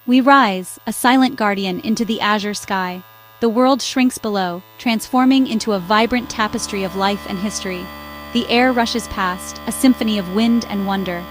We rise, a silent guardian, into the azure sky. The world shrinks below, transforming into a vibrant tapestry of life and history. The air rushes past, a symphony of wind and wonder.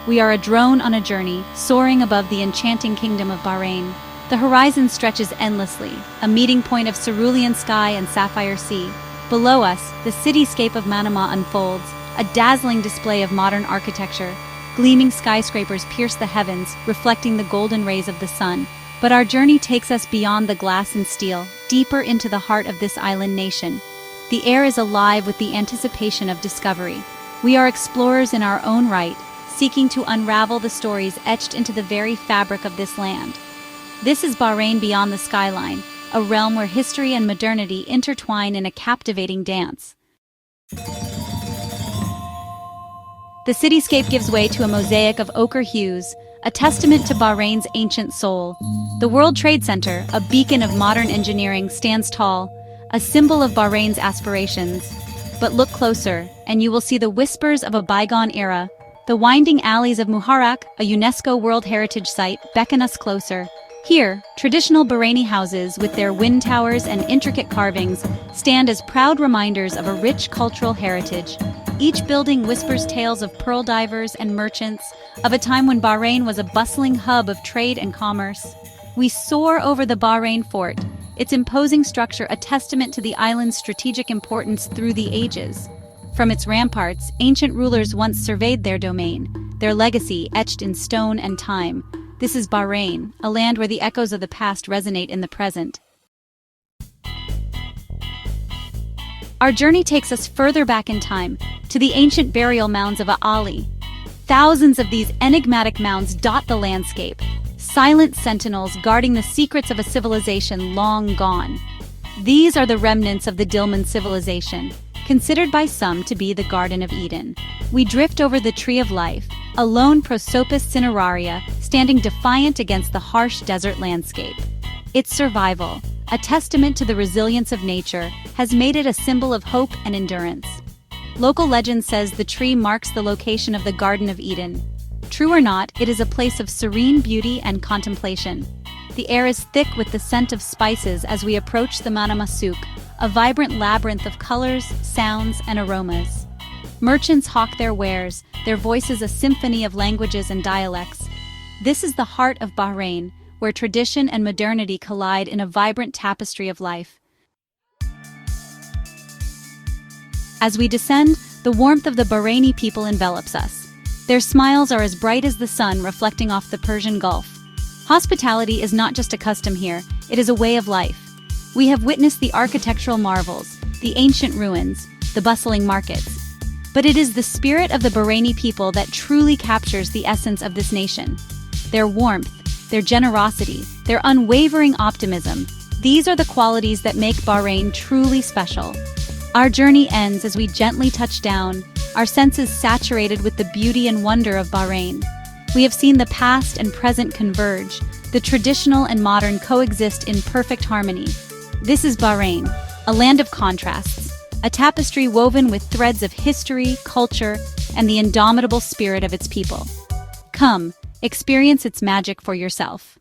We are a drone on a journey, soaring above the enchanting Kingdom of Bahrain. The horizon stretches endlessly, a meeting point of cerulean sky and sapphire sea. Below us, the cityscape of Manama unfolds, a dazzling display of modern architecture. Gleaming skyscrapers pierce the heavens, reflecting the golden rays of the sun. But our journey takes us beyond the glass and steel, deeper into the heart of this island nation. The air is alive with the anticipation of discovery. We are explorers in our own right, seeking to unravel the stories etched into the very fabric of this land. This is Bahrain beyond the skyline, a realm where history and modernity intertwine in a captivating dance. The cityscape gives way to a mosaic of ochre hues, a testament to Bahrain's ancient soul. The World Trade Center, a beacon of modern engineering, stands tall, a symbol of Bahrain's aspirations. But look closer, and you will see the whispers of a bygone era. The winding alleys of Muharraq, a UNESCO World Heritage Site, beckon us closer. Here, traditional Bahraini houses with their wind towers and intricate carvings stand as proud reminders of a rich cultural heritage. Each building whispers tales of pearl divers and merchants, of a time when Bahrain was a bustling hub of trade and commerce. We soar over the Bahrain Fort, its imposing structure a testament to the island's strategic importance through the ages. From its ramparts, ancient rulers once surveyed their domain, their legacy etched in stone and time. This is Bahrain, a land where the echoes of the past resonate in the present. Our journey takes us further back in time, to the ancient burial mounds of Ali. Thousands of these enigmatic mounds dot the landscape, silent sentinels guarding the secrets of a civilization long gone. These are the remnants of the Dilmun civilization, considered by some to be the Garden of Eden. We drift over the Tree of Life, a lone Prosopis cineraria standing defiant against the harsh desert landscape. Its survival, a testament to the resilience of nature, has made it a symbol of hope and endurance. Local legend says the tree marks the location of the Garden of Eden. True or not, it is a place of serene beauty and contemplation. The air is thick with the scent of spices as we approach the Manama souk, a vibrant labyrinth of colors, sounds, and aromas. Merchants hawk their wares, their voices a symphony of languages and dialects. This is the heart of Bahrain, where tradition and modernity collide in a vibrant tapestry of life. As we descend, the warmth of the Bahraini people envelops us. Their smiles are as bright as the sun reflecting off the Persian Gulf. Hospitality is not just a custom here, it is a way of life. We have witnessed the architectural marvels, the ancient ruins, the bustling markets. But it is the spirit of the Bahraini people that truly captures the essence of this nation. Their warmth, their generosity, their unwavering optimism, these are the qualities that make Bahrain truly special. Our journey ends as we gently touch down, our senses saturated with the beauty and wonder of Bahrain. We have seen the past and present converge, the traditional and modern coexist in perfect harmony. This is Bahrain, a land of contrasts, a tapestry woven with threads of history, culture, and the indomitable spirit of its people. Come, experience its magic for yourself.